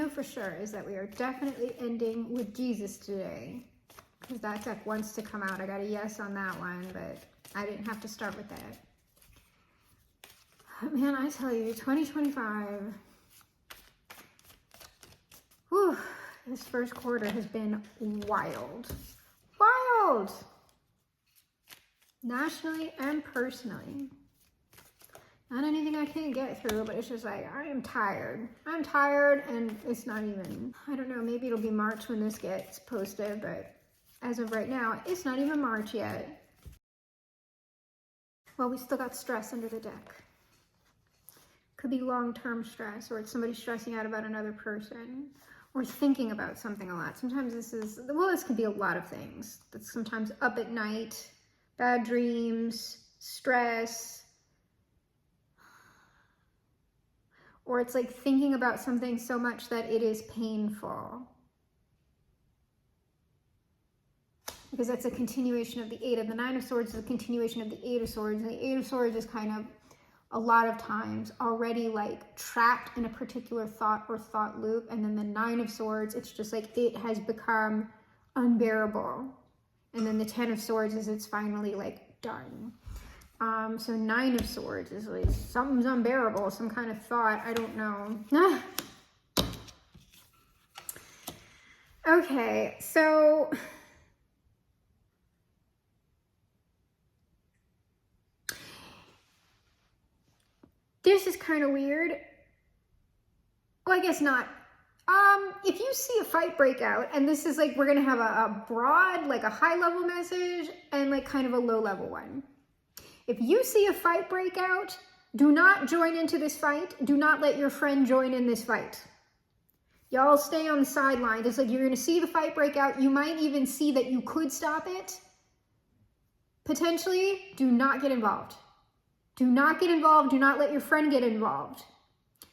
know for sure is that we are definitely ending with Jesus today. Because that deck wants to come out. I got a yes on that one, but I didn't have to start with that. But man, I tell you, 2025, whew, this first quarter has been wild. Wild! Nationally and personally. Not anything I can't get through, but it's just like, I am tired. I'm tired, and it's not even, I don't know, maybe it'll be March when this gets posted, but as of right now, it's not even March yet. Well, we still got stress under the deck. Could be long-term stress, or it's somebody stressing out about another person, or thinking about something a lot. Sometimes this could be a lot of things. That's sometimes up at night, bad dreams, stress, or it's like thinking about something so much that it is painful. Because that's a continuation of the Eight of the Nine of Swords, is a continuation of the Eight of Swords. And the Eight of Swords is kind of a lot of times already like trapped in a particular thought or thought loop. And then the Nine of Swords, it's just like it has become unbearable. And then the Ten of Swords is it's finally like done. So Nine of Swords is like something's unbearable, some kind of thought, I don't know. Okay, so this is kind of weird. Well, I guess not. If you see a fight break out, and this is like, we're gonna have a broad, like a high level message and like kind of a low level one. If you see a fight break out, do not join into this fight. Do not let your friend join in this fight. Y'all stay on the sidelines. It's like you're going to see the fight break out. You might even see that you could stop it. Potentially, do not get involved. Do not get involved. Do not let your friend get involved.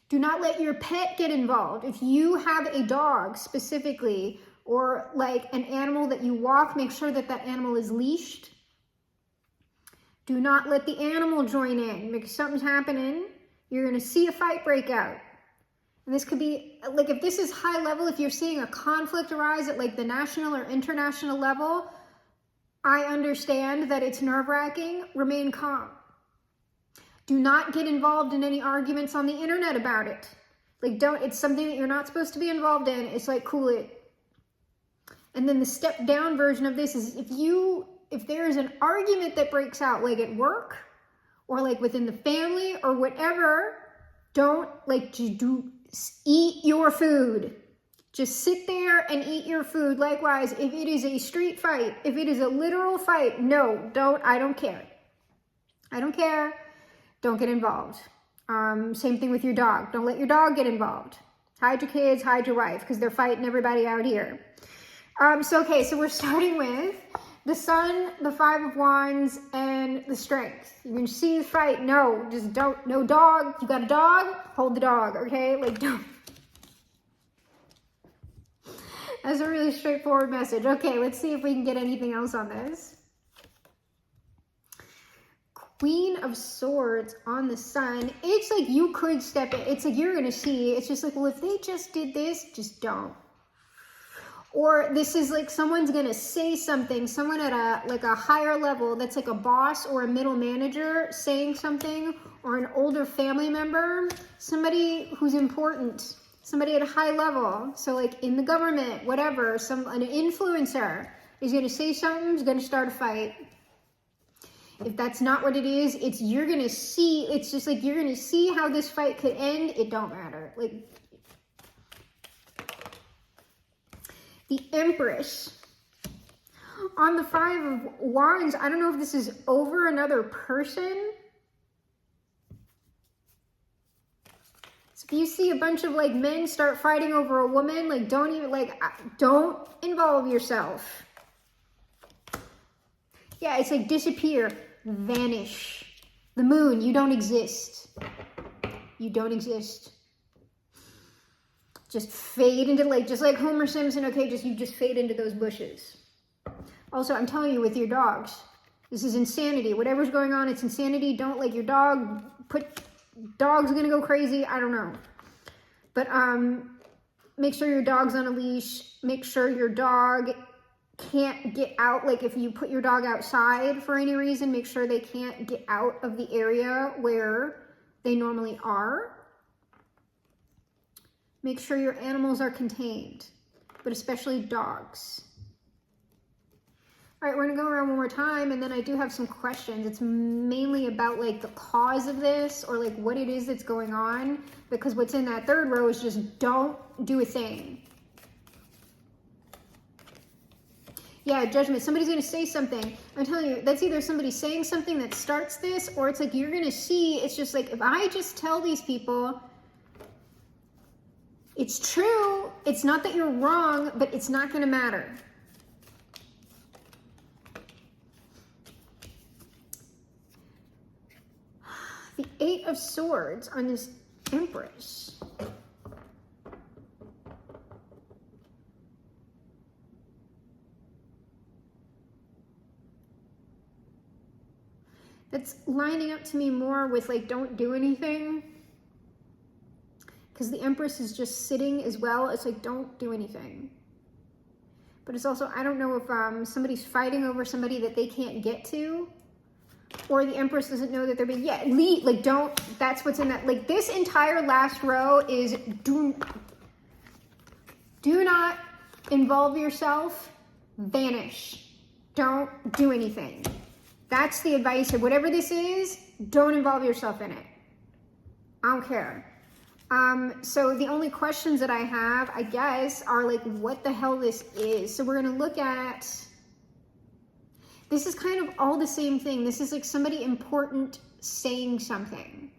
Do not let your pet get involved. If you have a dog specifically, or like an animal that you walk, make sure that that animal is leashed. Do not let the animal join in, because something's happening. You're going to see a fight break out. And this could be, like, if this is high level, if you're seeing a conflict arise at like the national or international level, I understand that it's nerve-wracking. Remain calm. Do not get involved in any arguments on the internet about it. Like, it's something that you're not supposed to be involved in. It's like, cool it. And then the step down version of this is if there is an argument that breaks out, like at work or like within the family or whatever, don't eat your food. Just sit there and eat your food. Likewise, if it is a street fight, if it is a literal fight, no, I don't care. I don't care. Don't get involved. Same thing with your dog. Don't let your dog get involved. Hide your kids, hide your wife, because they're fighting everybody out here. So we're starting with the Sun, the Five of Wands, and the Strength. You're going to see the fight. No, just don't. No dog. You got a dog? Hold the dog, okay? Like, don't. That's a really straightforward message. Okay, let's see if we can get anything else on this. Queen of Swords on the Sun. It's like you could step in. It's like you're going to see. It's just like, well, if they just did this, just don't. Or this is like someone's going to say something, someone at a higher level that's like a boss or a middle manager saying something, or an older family member, somebody who's important, somebody at a high level. So like in the government, whatever, an influencer is going to say something, is going to start a fight. If that's not what it is, you're going to see, it's just like you're going to see how this fight could end. It don't matter. Like, the Empress on the Five of Wands. I don't know if this is over another person. So if you see a bunch of like men start fighting over a woman, like don't involve yourself. Yeah, it's like disappear, vanish. The moon, you don't exist. You don't exist. Just fade into just like Homer Simpson, okay, you just fade into those bushes. Also, I'm telling you, with your dogs, this is insanity. Whatever's going on, it's insanity. Don't let your dog's gonna go crazy. I don't know. But make sure your dog's on a leash. Make sure your dog can't get out. Like if you put your dog outside for any reason, make sure they can't get out of the area where they normally are. Make sure your animals are contained, but especially dogs. All right, we're gonna go around one more time, and then I do have some questions. It's mainly about like the cause of this, or like what it is that's going on, because what's in that third row is just don't do a thing. Yeah, judgment. Somebody's gonna say something. I'm telling you, that's either somebody saying something that starts this, or it's like you're gonna see, it's just like, if I just tell these people, it's true, it's not that you're wrong, but it's not gonna matter. The Eight of Swords on this Empress. That's lining up to me more with like, don't do anything. Because the Empress is just sitting as well. It's like, don't do anything. But it's also, I don't know if somebody's fighting over somebody that they can't get to. Or the Empress doesn't know that they're being, yeah, lead, like don't, that's what's in that. Like this entire last row is do not involve yourself, vanish. Don't do anything. That's the advice of whatever this is, don't involve yourself in it. I don't care. So the only questions that I have, I guess, are like what the hell this is. So we're gonna look at, this is kind of all the same thing. This is like somebody important saying something.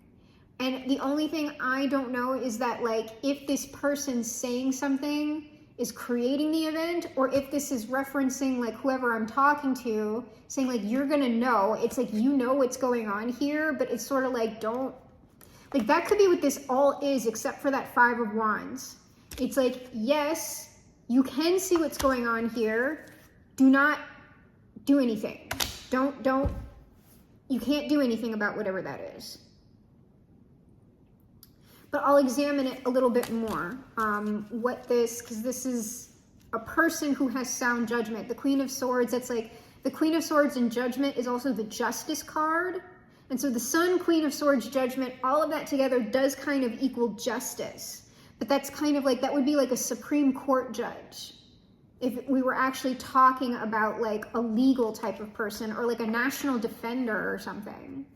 And the only thing I don't know is that like if this person saying something is creating the event, or if this is referencing like whoever I'm talking to, saying like, you're gonna know. It's like, you know what's going on here, but it's sort of like, don't, like that could be what this all is, except for that Five of Wands. It's like, yes, you can see what's going on here. Do not do anything. You can't do anything about whatever that is. But I'll examine it a little bit more. Because this is a person who has sound judgment. The Queen of Swords, that's like, the Queen of Swords and Judgment is also the Justice card. And so the Sun, Queen of Swords, Judgment, all of that together does kind of equal justice. But that's kind of like, that would be like a Supreme Court judge. If we were actually talking about like a legal type of person, or like a national defender or something.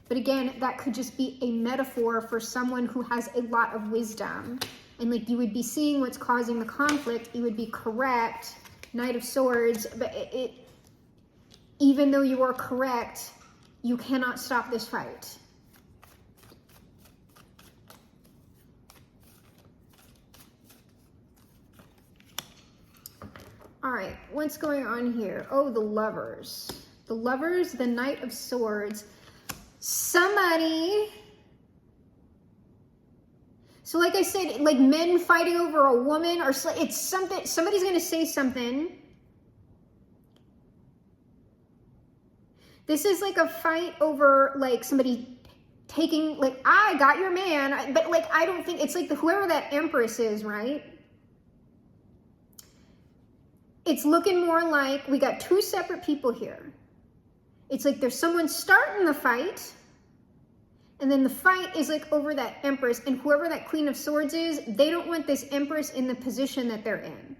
But again, that could just be a metaphor for someone who has a lot of wisdom. And like you would be seeing what's causing the conflict. You would be correct, Knight of Swords, but even though you are correct, you cannot stop this fight. All right, what's going on here? Oh, the Lovers. The Lovers, the Knight of Swords. Somebody... So like I said, like men fighting over a woman, or it's something, somebody's going to say something. This is like a fight over like somebody taking, like, I got your man, but like, I don't think, it's like whoever that Empress is, right? It's looking more like we got two separate people here. It's like there's someone starting the fight, and then the fight is like over that Empress, and whoever that Queen of Swords is, they don't want this Empress in the position that they're in.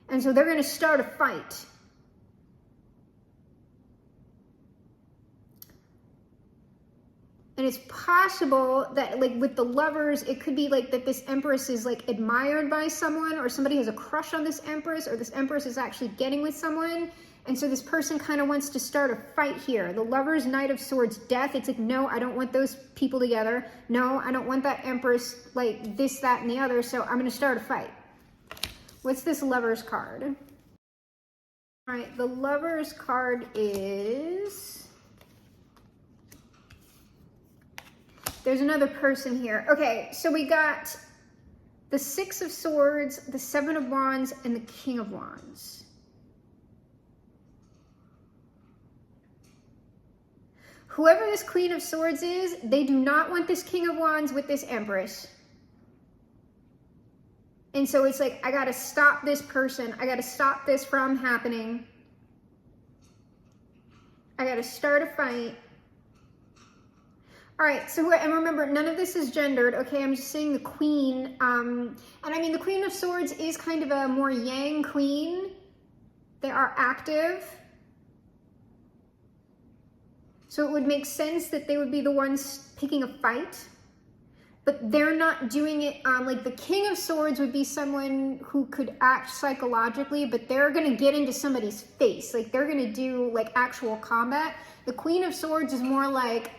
And so they're going to start a fight. And it's possible that like with the Lovers, it could be like that this Empress is like admired by someone, or somebody has a crush on this Empress, or this Empress is actually getting with someone. And so this person kind of wants to start a fight here. The Lovers, Knight of Swords, Death. It's like, no, I don't want those people together. No, I don't want that Empress, like this, that, and the other. So I'm going to start a fight. What's this Lovers card? All right, the Lovers card is... There's another person here. Okay, so we got the Six of Swords, the Seven of Wands, and the King of Wands. Whoever this Queen of Swords is, they do not want this King of Wands with this Empress. And so it's like, I gotta stop this person. I gotta stop this from happening. I gotta start a fight. All right, so, and remember, none of this is gendered, okay? I'm just saying the queen, and I mean, the Queen of Swords is kind of a more yang queen. They are active. So it would make sense that they would be the ones picking a fight, but they're not doing it, like the King of Swords would be someone who could act psychologically, but they're gonna get into somebody's face. Like they're gonna do like actual combat. The Queen of Swords is more like,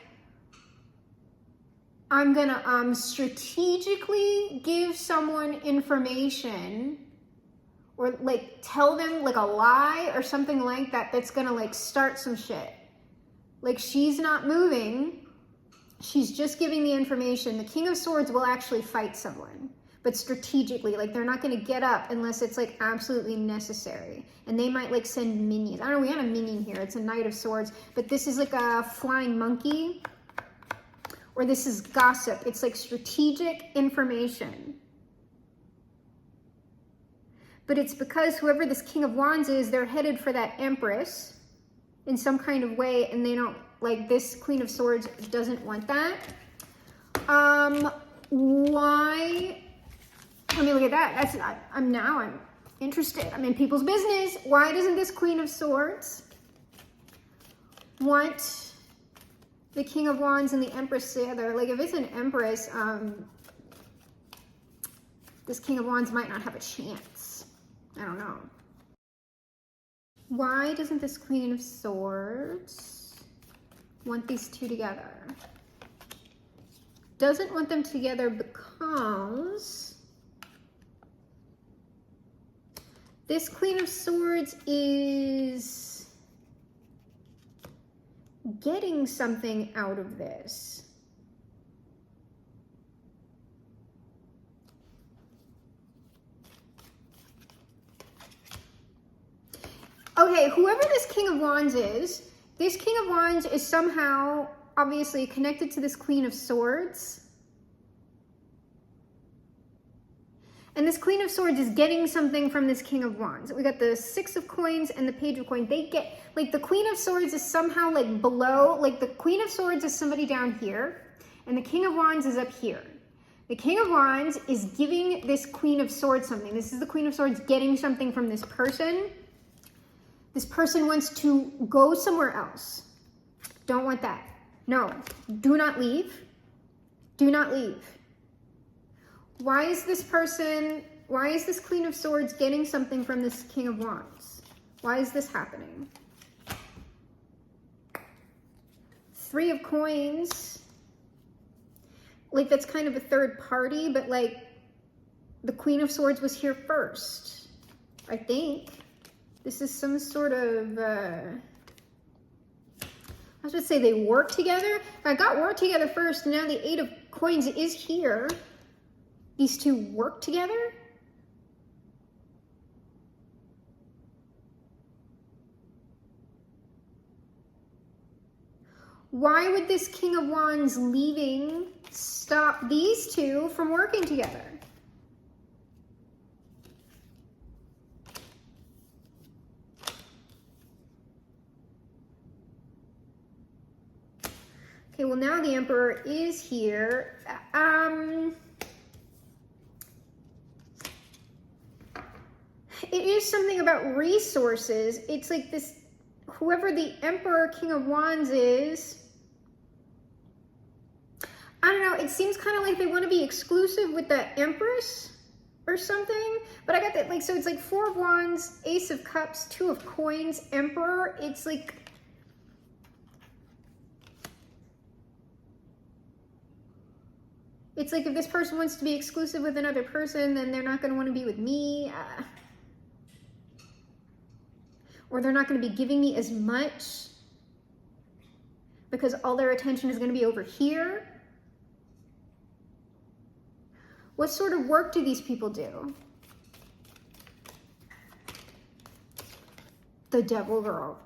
I'm gonna strategically give someone information or like tell them like a lie or something like that that's gonna like start some shit. Like she's not moving, she's just giving the information. The King of Swords will actually fight someone, but strategically, like they're not gonna get up unless it's like absolutely necessary. And they might like send minions. I don't know, we had a minion here, it's a Knight of Swords, but this is like a flying monkey. Or this is gossip. It's like strategic information. But it's because whoever this King of Wands is, they're headed for that Empress in some kind of way, and they don't, like this Queen of Swords doesn't want that. Why? I mean, look at that. I'm interested. I'm in people's business. Why doesn't this Queen of Swords want the King of Wands and the Empress together? Like if it's an Empress, this King of Wands might not have a chance. I don't know. Why doesn't this Queen of Swords want these two together? Doesn't want them together because this Queen of Swords is getting something out of this. Okay, whoever this King of Wands is, this King of Wands is somehow obviously connected to this Queen of Swords. And this Queen of Swords is getting something from this King of Wands. We got the Six of Coins and the Page of Coins. They get, like the Queen of Swords is somehow like below, like the Queen of Swords is somebody down here, and the King of Wands is up here. The King of Wands is giving this Queen of Swords something. This is the Queen of Swords getting something from this person. This person wants to go somewhere else. Don't want that. No, do not leave. Do not leave. Why is this Queen of Swords getting something from this King of Wands? Why is this happening? Three of Coins. Like that's kind of a third party, but like the Queen of Swords was here first, I think. This is some sort of, I was going to say they work together. I got work together first, and now the Eight of Coins is here. These two work together? Why would this King of Wands leaving stop these two from working together? Okay, well now the Emperor is here. It is something about resources. It's like this, whoever the Emperor King of Wands is, I don't know, it seems kind of like they want to be exclusive with the Empress or something. But I got that, like, so it's like Four of Wands, Ace of Cups, Two of Coins, Emperor. It's like, it's like if this person wants to be exclusive with another person, then they're not going to want to be with me. Or they're not going to be giving me as much because all their attention is going to be over here. What sort of work do these people do? The Devil Girl.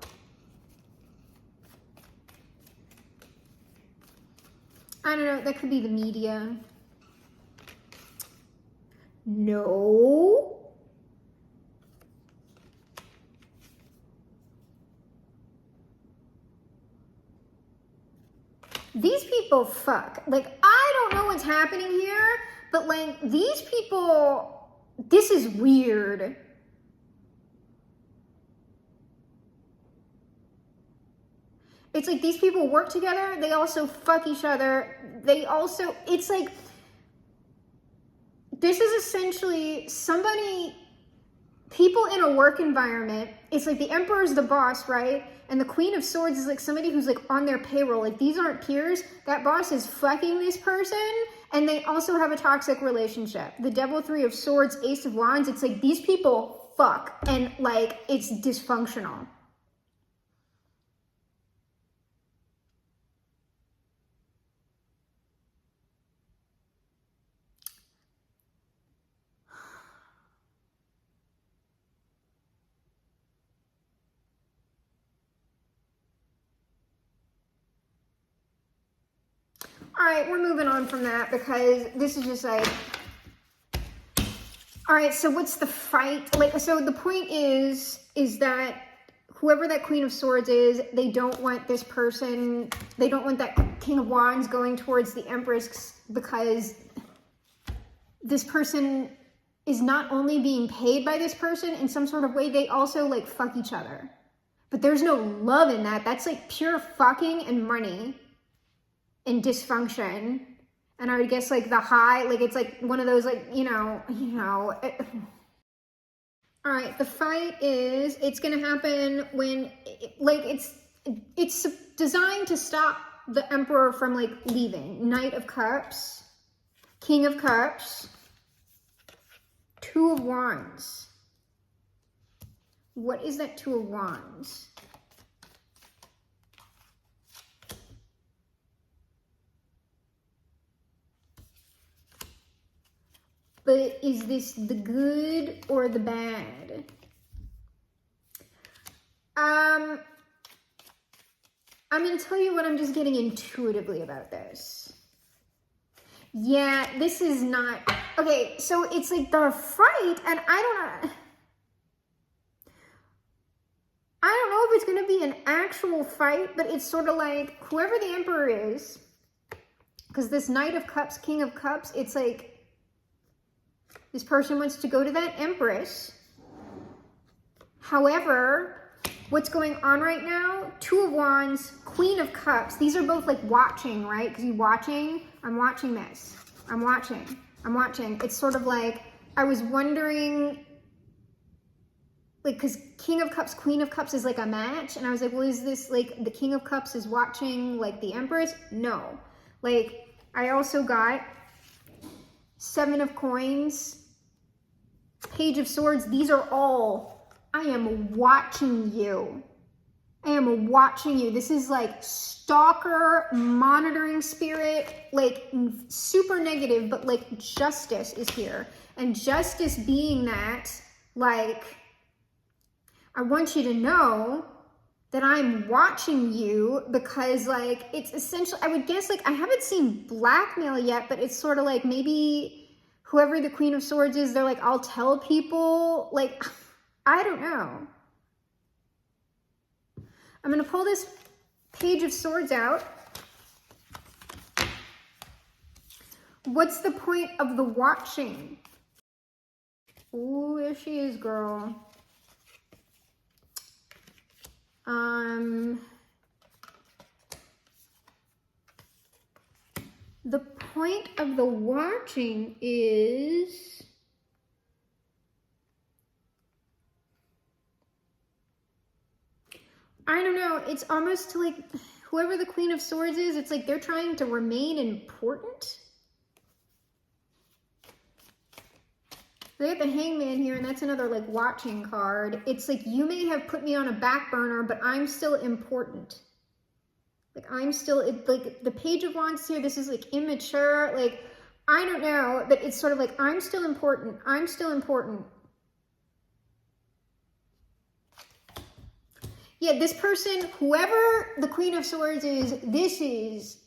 I don't know, that could be the media. No. These people fuck. Like, I don't know what's happening here, but like, these people, this is weird. It's like these people work together, they also fuck each other, they also, it's like, this is essentially somebody, people in a work environment, it's like the emperor's the boss, right? And the queen of swords is like somebody who's like on their payroll. Like, these aren't peers. That boss is fucking this person, and they also have a toxic relationship. The devil, three of swords, ace of wands, it's like these people fuck, and like, it's dysfunctional. All right, we're moving on from that because this is just like, all right, so what's the fight? Like, so the point is that whoever that queen of swords is, they don't want this person, they don't want that king of wands going towards the empress, because this person is not only being paid by this person in some sort of way, they also like fuck each other. But there's no love in that. That's like pure fucking and money and dysfunction. And I would guess like the high, like it's like one of those like, you know. All right, the fight is, it's gonna happen when, like it's designed to stop the emperor from like leaving. Knight of Cups, King of Cups, Two of Wands. What is that Two of Wands? But is this the good or the bad? I'm going to tell you what I'm just getting intuitively about this. Yeah, this is not... Okay, so it's like the fight, and I don't know if it's going to be an actual fight, but it's sort of like whoever the emperor is, because this Knight of Cups, King of Cups, it's like this person wants to go to that empress. However, what's going on right now, Two of Wands, Queen of Cups, these are both like watching, right? Because you're watching, I'm watching this. I'm watching. It's sort of like, I was wondering, like, because King of Cups, Queen of Cups is like a match. And I was like, well, is this like the King of Cups is watching like the Empress? No. Like, I also got Seven of Coins, Page of Swords. These are all, I am watching you. I am watching you. This is like stalker, monitoring spirit, like super negative, but like justice is here. And justice being that, like, I want you to know that I'm watching you, because like, it's essentially, I would guess, like, I haven't seen blackmail yet, but it's sort of like maybe whoever the Queen of Swords is, they're like, I'll tell people, like, I don't know. I'm going to pull this Page of Swords out. What's the point of the watching? Ooh, there she is, girl. The point of the watching is... I don't know, it's almost to like, whoever the Queen of Swords is, it's like they're trying to remain important. They have the Hangman here, and that's another like watching card. It's like, you may have put me on a back burner, but I'm still important. Like, I'm still, like the Page of Wands here, this is like immature, like, I don't know, but it's sort of like, I'm still important. I'm still important. Yeah, this person, whoever the Queen of Swords is, this is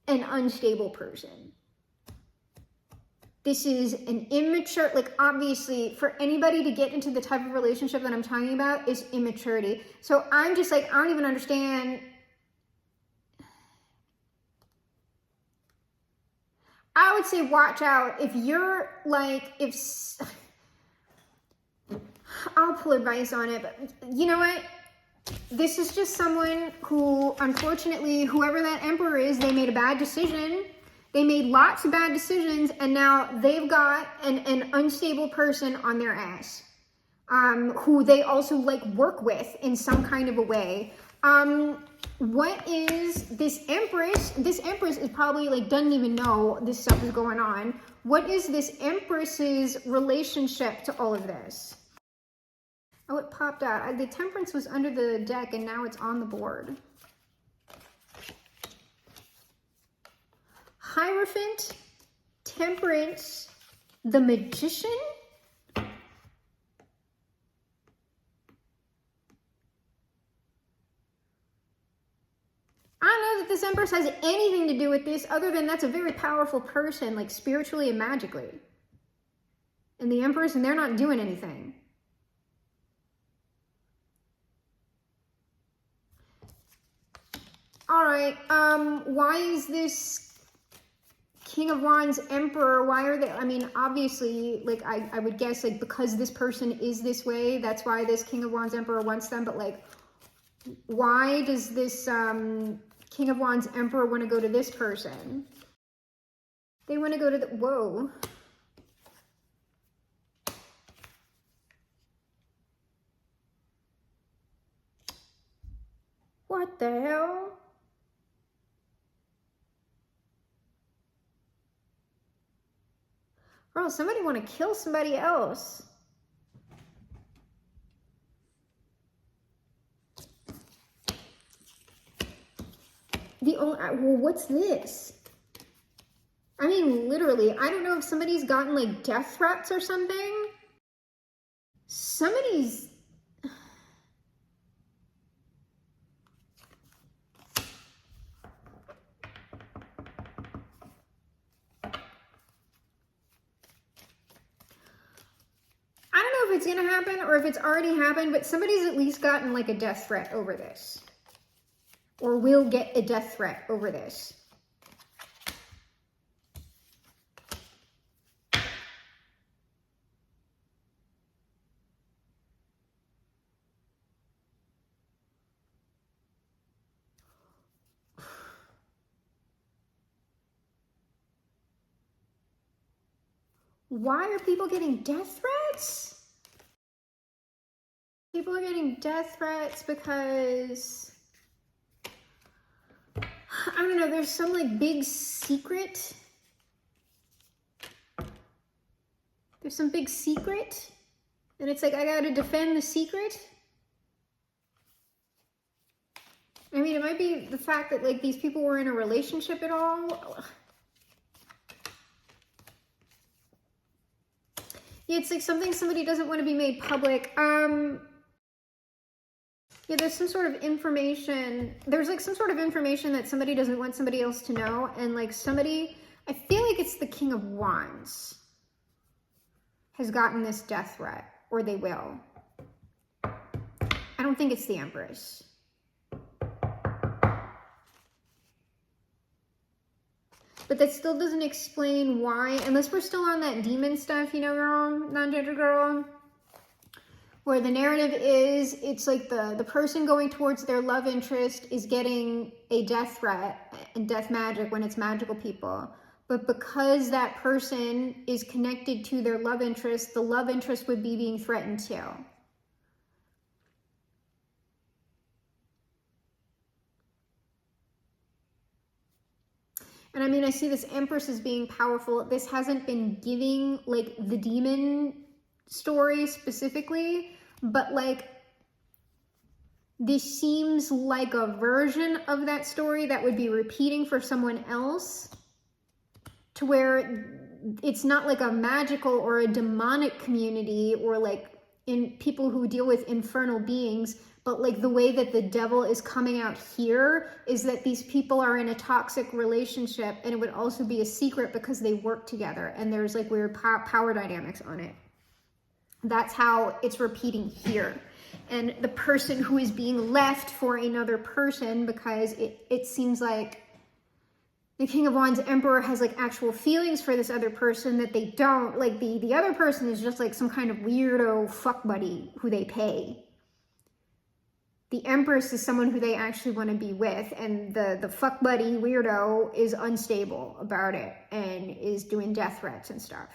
an unstable person. This is an immature, like obviously for anybody to get into the type of relationship that I'm talking about is immaturity. So I'm just like, I don't even understand. I would say watch out if you're like, I'll pull advice on it, but you know what? This is just someone who, unfortunately, whoever that emperor is, they made a bad decision. They made lots of bad decisions, and now they've got an unstable person on their ass, who they also like work with in some kind of a way. What is this empress? This empress is probably like, doesn't even know this stuff is going on. What is this empress's relationship to all of this? Oh, it popped out. The temperance was under the deck and now it's on the board. Hierophant, temperance, the magician. I don't know that this empress has anything to do with this other than that's a very powerful person, like spiritually and magically. And the empress, and they're not doing anything. All right, why is this King of Wands Emperor, why are they, I mean, obviously, like, I would guess, like, because this person is this way, that's why this King of Wands Emperor wants them, but, like, why does this King of Wands Emperor want to go to this person? They want to go to the, whoa. What the hell? Bro, somebody want to kill somebody else. Well, what's this? I mean, literally, I don't know if somebody's gotten like death threats or something. Somebody's... I don't know if it's gonna happen or if it's already happened, but somebody's at least gotten like a death threat over this. Or will get a death threat over this. Why are people getting death threats? People are getting death threats because, I don't know, there's some like big secret. There's some big secret. And it's like, I gotta defend the secret. I mean, it might be the fact that like these people were in a relationship at all. Yeah, it's like something somebody doesn't want to be made public. Yeah, there's some sort of information. There's like some sort of information that somebody doesn't want somebody else to know. And like somebody, I feel like it's the King of Wands has gotten this death threat, or they will. I don't think it's the Empress. But that still doesn't explain why, unless we're still on that demon stuff, you know, girl, non-gender girl, where the narrative is, it's like the person going towards their love interest is getting a death threat and death magic when it's magical people. But because that person is connected to their love interest, the love interest would be being threatened too. And I mean, I see this Empress as being powerful. This hasn't been giving like the demon story specifically, but like this seems like a version of that story that would be repeating for someone else, to where it's not like a magical or a demonic community, or like in people who deal with infernal beings, but like the way that the devil is coming out here is that these people are in a toxic relationship, and it would also be a secret because they work together and there's like weird power dynamics on it. That's how it's repeating here. And the person who is being left for another person, because it seems like the King of Wands Emperor has like actual feelings for this other person that they don't. Like the other person is just like some kind of weirdo fuck buddy who they pay. The Empress is someone who they actually want to be with, and the fuck buddy weirdo is unstable about it and is doing death threats and stuff.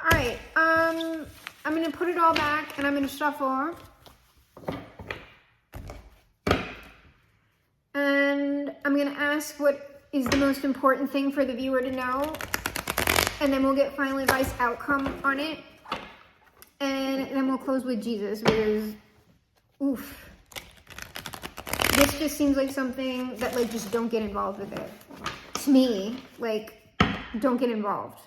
All right, I'm going to put it all back and I'm going to shuffle. And I'm going to ask what is the most important thing for the viewer to know. And then we'll get final advice outcome on it. And then we'll close with Jesus, because, oof. This just seems like something that, like, just don't get involved with it. To me, like, don't get involved.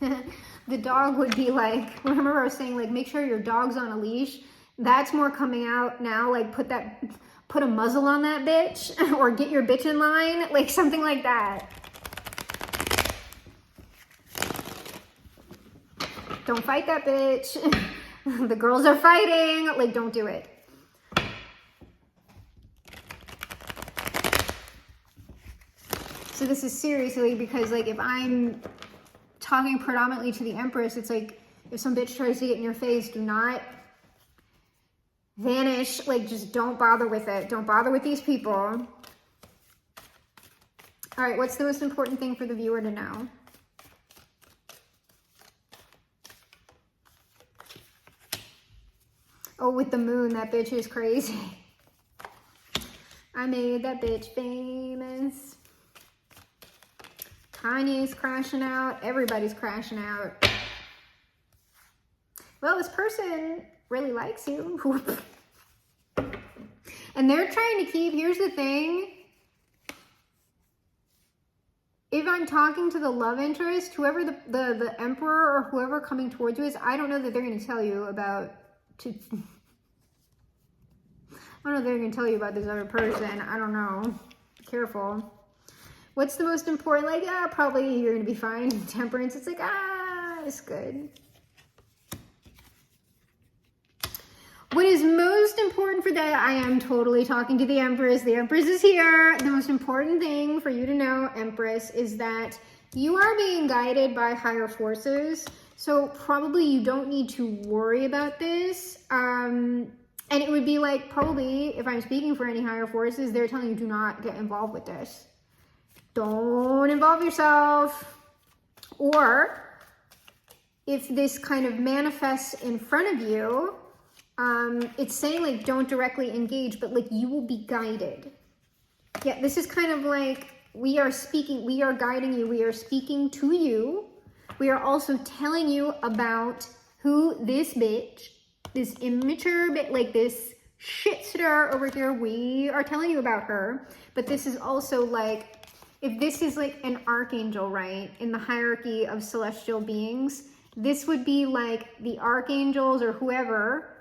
The dog would be like, remember I was saying, like, make sure your dog's on a leash. That's more coming out now, like, put a muzzle on that bitch, or get your bitch in line, like something like that. Don't fight that bitch. The girls are fighting, like, don't do it. So this is seriously, because like if I'm talking predominantly to the Empress, it's like if some bitch tries to get in your face, do not vanish, like just don't bother with it. Don't bother with these people. All right, what's the most important thing for the viewer to know? Oh, with the moon, that bitch is crazy. I made that bitch famous. Kanye's crashing out. Everybody's crashing out. Well, this person really likes you. And they're trying to keep, here's the thing. If I'm talking to the love interest, whoever the emperor or whoever coming towards you is, I don't know that they're going to tell you about, I don't know if they're going to tell you about this other person. I don't know. Be careful. What's the most important? Like, probably you're going to be fine. Temperance, it's like, it's good. What is most important for that? I am totally talking to the Empress. The Empress is here. The most important thing for you to know, Empress, is that you are being guided by higher forces. So probably you don't need to worry about this. And it would be like, probably, if I'm speaking for any higher forces, they're telling you do not get involved with this. Don't involve yourself. Or if this kind of manifests in front of you, it's saying like don't directly engage, but like you will be guided. Yeah, this is kind of like we are speaking, we are guiding you, we are speaking to you. We are also telling you about who this bitch, this immature bit, like this shit stir over here, we are telling you about her. But this is also like, if this is like an archangel, right, in the hierarchy of celestial beings, this would be like the archangels or whoever,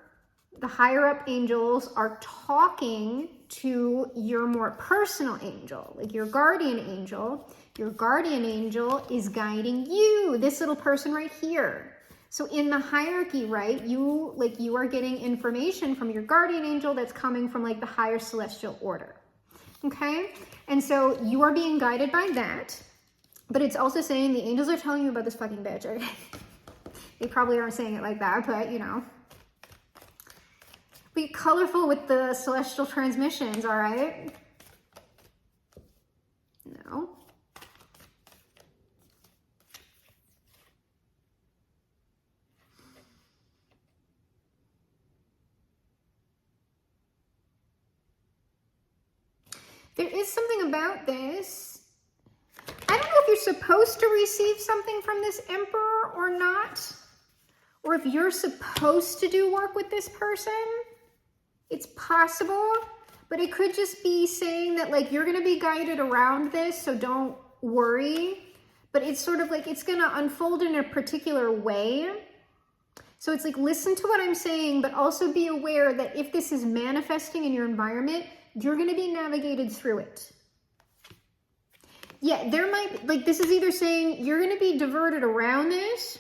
the higher up angels are talking to your more personal angel, like your guardian angel. Your guardian angel is guiding you, this little person right here. So in the hierarchy, right, you are getting information from your guardian angel that's coming from like the higher celestial order. Okay? And so you are being guided by that, but it's also saying the angels are telling you about this fucking bitch. Okay? They probably aren't saying it like that, but you know. Be colorful with the celestial transmissions, all right? No. There is something about this. I don't know if you're supposed to receive something from this emperor or not, or if you're supposed to do work with this person. It's possible, but it could just be saying that like you're going to be guided around this, so don't worry. but it's sort of like it's going to unfold in a particular way. So it's like, listen to what I'm saying, but also be aware that if this is manifesting in your environment, you're going to be navigated through it. Yeah, there might, like, this is either saying you're going to be diverted around this,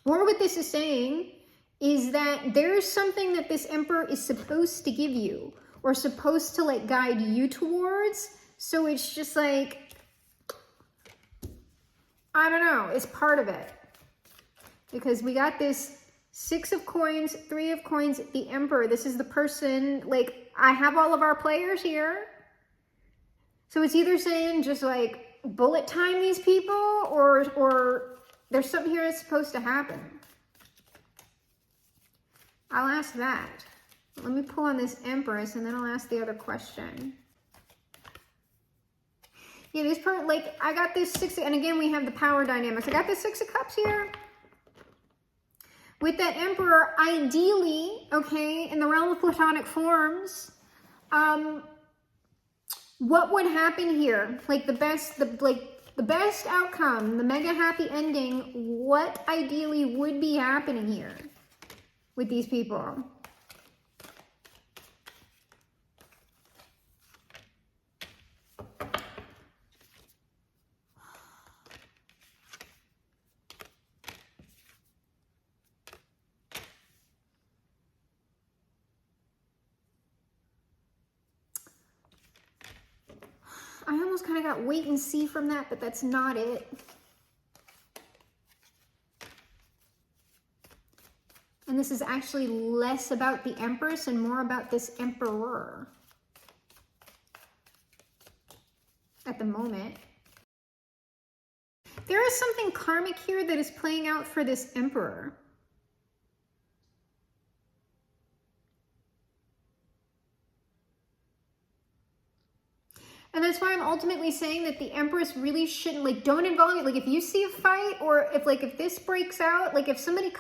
or what this is saying is that there is something that this emperor is supposed to give you, or supposed to, like, guide you towards. So it's just like, I don't know, it's part of it. Because we got this 6 of coins, 3 of coins, the emperor. This is the person, like, I have all of our players here. So it's either saying just like bullet time these people, or there's something here that's supposed to happen. I'll ask that. Let me pull on this Empress and then I'll ask the other question. Yeah, this part, like, I got this 6, and again, we have the power dynamics. I got this 6 of Cups here. With that Emperor, ideally, okay, in the realm of platonic forms, what would happen here? Like the best outcome, the mega happy ending, what ideally would be happening here with these people? I almost kind of got wait and see from that, but that's not it. And this is actually less about the Empress and more about this Emperor at the moment. There is something karmic here that is playing out for this Emperor. And that's why I'm ultimately saying that the Empress really shouldn't, like, don't involve it. Like, if you see a fight, or if this breaks out, like, if somebody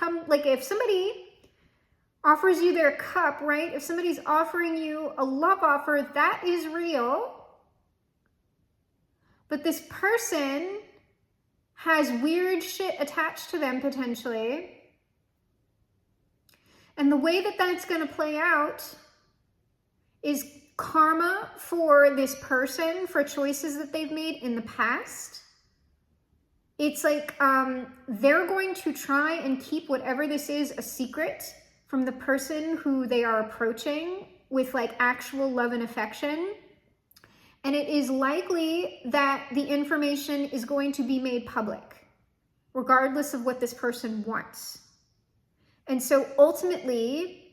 offers you their cup, right? If somebody's offering you a love offer, that is real. But this person has weird shit attached to them, potentially. And the way that that's going to play out is karma for this person for choices that they've made in the past. It's like they're going to try and keep whatever this is a secret from the person who they are approaching with, like, actual love and affection. And it is likely that the information is going to be made public, regardless of what this person wants. And so ultimately,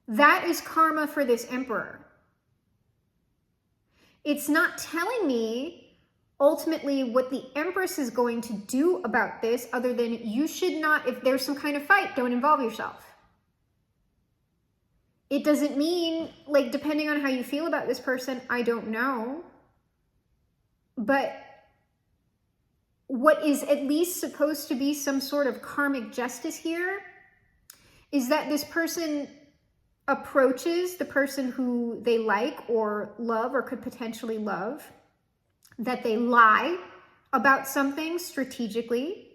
that is karma for this Emperor. It's not telling me ultimately what the Empress is going to do about this, other than you should not, if there's some kind of fight, don't involve yourself. It doesn't mean, like, depending on how you feel about this person, I don't know. But what is at least supposed to be some sort of karmic justice here is that this person approaches the person who they like or love or could potentially love, that they lie about something strategically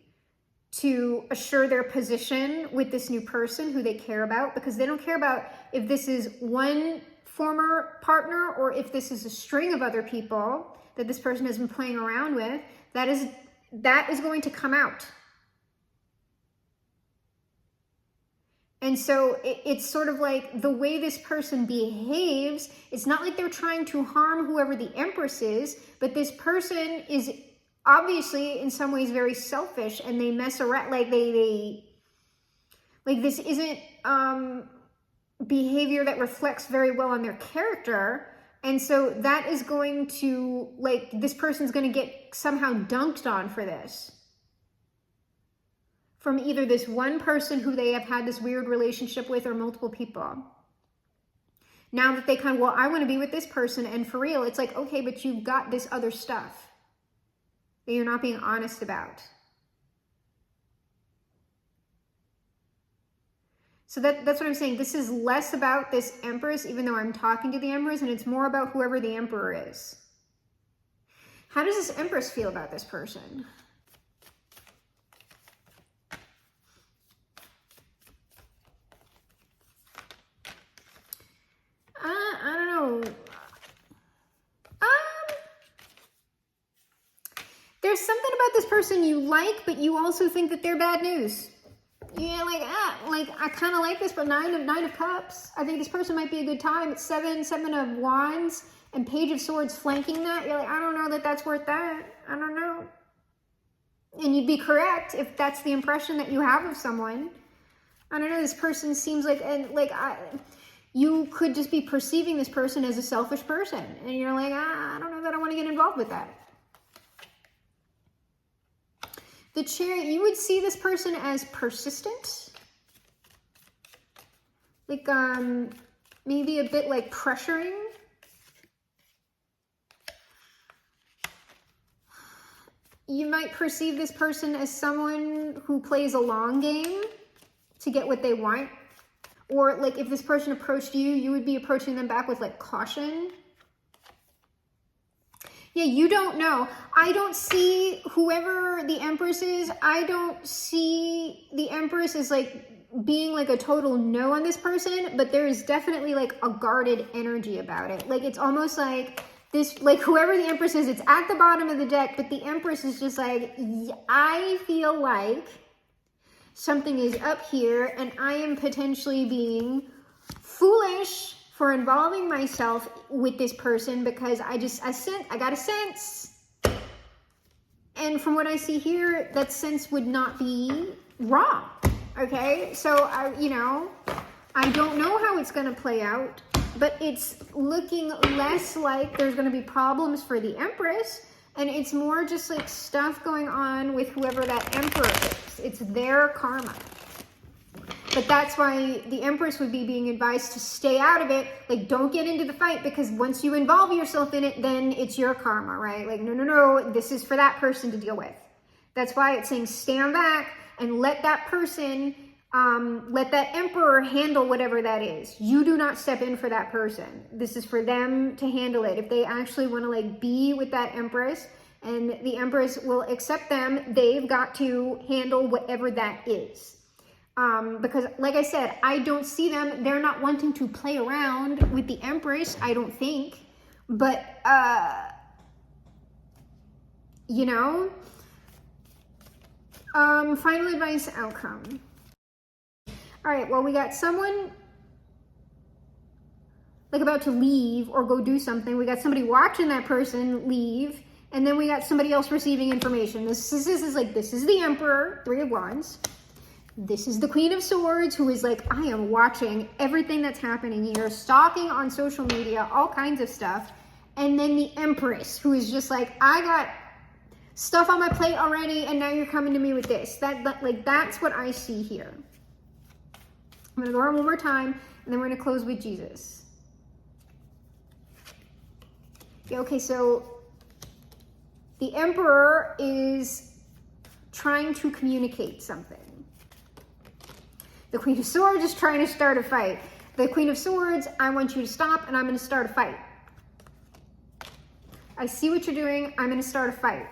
to assure their position with this new person who they care about, because they don't care about if this is one former partner or if this is a string of other people that this person has been playing around with. That is going to come out. And so it's sort of like the way this person behaves, it's not like they're trying to harm whoever the Empress is, but this person is obviously in some ways very selfish, and they mess around, like like this isn't behavior that reflects very well on their character. And so that is going to, like, this person's going to get somehow dunked on for this from either this one person who they have had this weird relationship with, or multiple people. Now that they kind of, well, I want to be with this person, and for real, it's like, okay, but you've got this other stuff that you're not being honest about. So that's what I'm saying. This is less about this Empress, even though I'm talking to the Empress, and it's more about whoever the Emperor is. How does this Empress feel about this person? I don't know. There's something about this person you like, but you also think that they're bad news. Yeah, like I kind of like this, but nine of cups. I think this person might be a good time. It's seven of wands, and page of swords flanking that. You're like, I don't know that that's worth that. I don't know. And you'd be correct if that's the impression that you have of someone. I don't know. This person seems like, you could just be perceiving this person as a selfish person, and you're like, I don't know that I want to get involved with that. The Chariot, you would see this person as persistent. Like, maybe a bit like pressuring. You might perceive this person as someone who plays a long game to get what they want. Or like if this person approached you, you would be approaching them back with like caution. Yeah, you don't know. I don't see whoever the Empress is, I don't see the Empress as like being like a total no on this person, but there is definitely like a guarded energy about it. Like it's almost like this, like whoever the Empress is, it's at the bottom of the deck, but the Empress is just like, I feel like something is up here and I am potentially being foolish for involving myself with this person because I got a sense. And from what I see here, that sense would not be wrong. Okay, so I don't know how it's going to play out, but it's looking less like there's going to be problems for the Empress, and it's more just like stuff going on with whoever that Emperor is. It's their karma. But that's why the Empress would be being advised to stay out of it. Like, don't get into the fight, because once you involve yourself in it, then it's your karma, right? Like, no, this is for that person to deal with. That's why it's saying stand back and let that person, let that Emperor handle whatever that is. You do not step in for that person. This is for them to handle it. If they actually want to like be with that Empress and the Empress will accept them, they've got to handle whatever that is. Because like I said, I don't see them. They're not wanting to play around with the Empress, I don't think. But, final advice outcome. All right, well, we got someone like about to leave or go do something. We got somebody watching that person leave, and then we got somebody else receiving information. This is the Emperor, 3 of Wands. This is the Queen of Swords, who is like, I am watching everything that's happening here, stalking on social media, all kinds of stuff. And then the Empress, who is just like, I got stuff on my plate already, and now you're coming to me with this. That's what I see here. I'm gonna go around one more time, and then we're gonna close with Jesus. Yeah, okay, so the Emperor is trying to communicate something. The Queen of Swords is trying to start a fight. The Queen of Swords, I want you to stop, and I'm going to start a fight. I see what you're doing. I'm going to start a fight.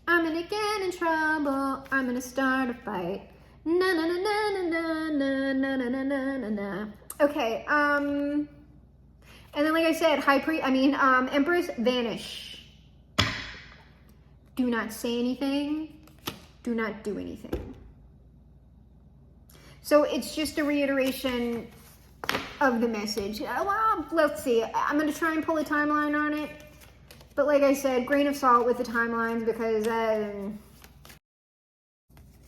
I'm going to get in trouble. I'm going to start a fight. Na na na na na na na na na na na. Okay. And then, like I said, Empress, vanish. Do not say anything. Do not do anything. So it's just a reiteration of the message. Well, let's see. I'm going to try and pull a timeline on it. But like I said, grain of salt with the timelines, because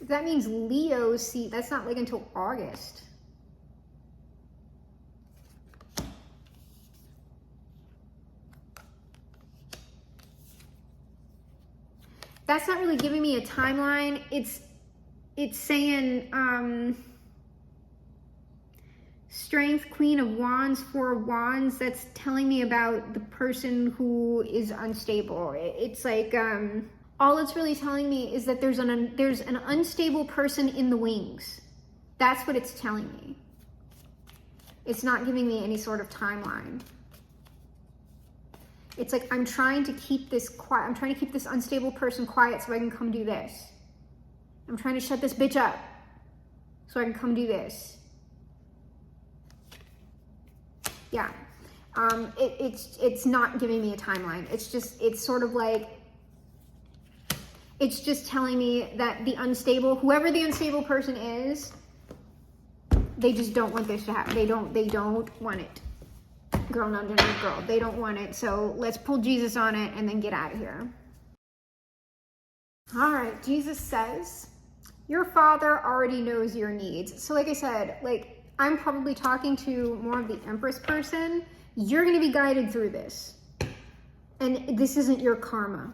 that means Leo, see, that's not like until August. That's not really giving me a timeline. It's saying, Strength, Queen of Wands, 4 of Wands. That's telling me about the person who is unstable. It's like, all it's really telling me is that there's an unstable person in the wings. That's what it's telling me. It's not giving me any sort of timeline. It's like, I'm trying to keep this quiet. I'm trying to keep this unstable person quiet so I can come do this. I'm trying to shut this bitch up so I can come do this. Yeah. It's not giving me a timeline. It's sort of like, it's just telling me that the unstable, whoever the unstable person is, they just don't want this to happen. They don't want it. Girl, not underneath girl. They don't want it. So let's pull Jesus on it and then get out of here. All right. Jesus says, your Father already knows your needs. So like I said, like, I'm probably talking to more of the Empress person. You're going to be guided through this. And this isn't your karma.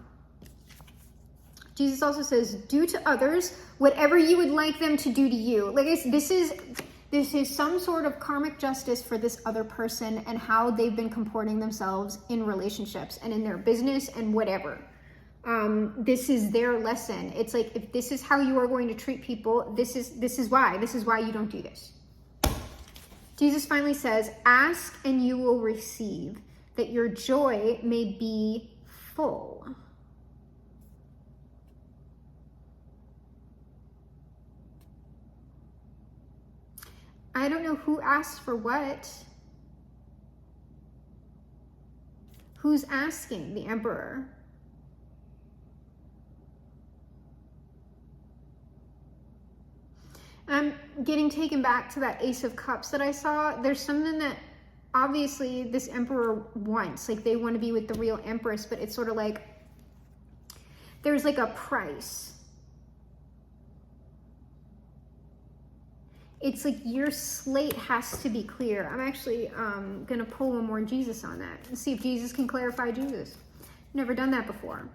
Jesus also says, do to others whatever you would like them to do to you. Like I said, this is some sort of karmic justice for this other person and how they've been comporting themselves in relationships and in their business and whatever. This is their lesson. It's like, if this is how you are going to treat people, this is why you don't do this. Jesus finally says, ask and you will receive, that your joy may be full. I don't know who asked for what. Who's asking? The Emperor. I'm getting taken back to that Ace of Cups that I saw. There's something that obviously this Emperor wants. Like, they want to be with the real Empress, but it's sort of like there's like a price. It's like your slate has to be clear. I'm actually going to pull one more Jesus on that and see if Jesus can clarify Jesus. Never done that before.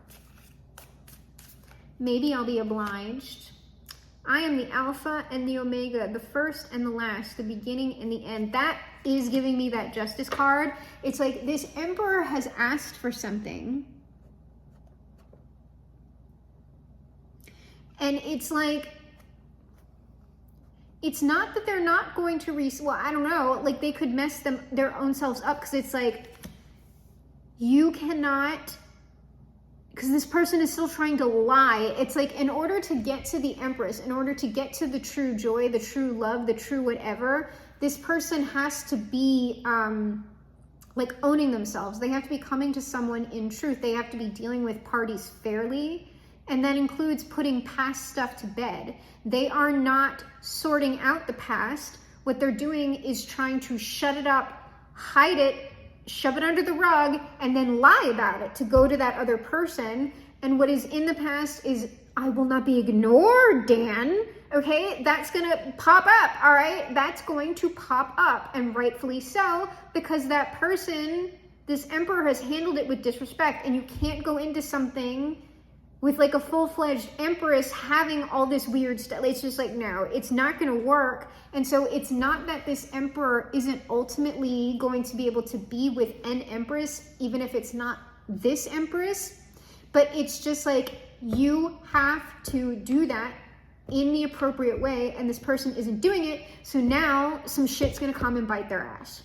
Maybe I'll be obliged. I am the Alpha and the Omega, the first and the last, the beginning and the end. That is giving me that justice card. It's like this Emperor has asked for something. And it's like, it's not that they're not going to well, I don't know, like they could mess their own selves up, because it's like, you cannot, because this person is still trying to lie. It's like, in order to get to the Empress, in order to get to the true joy, the true love, the true whatever, this person has to be like owning themselves. They have to be coming to someone in truth. They have to be dealing with parties fairly. And that includes putting past stuff to bed. They are not sorting out the past. What they're doing is trying to shut it up, hide it, shove it under the rug, and then lie about it to go to that other person. And what is in the past is, I will not be ignored, Dan. Okay, that's gonna pop up, all right? That's going to pop up, and rightfully so, because that person, this Emperor, has handled it with disrespect, and you can't go into something with like a full-fledged Empress having all this weird stuff. It's just like, no, it's not going to work. And so it's not that this Emperor isn't ultimately going to be able to be with an Empress, even if it's not this Empress, but it's just like, you have to do that in the appropriate way, and this person isn't doing it. So now some shit's going to come and bite their ass.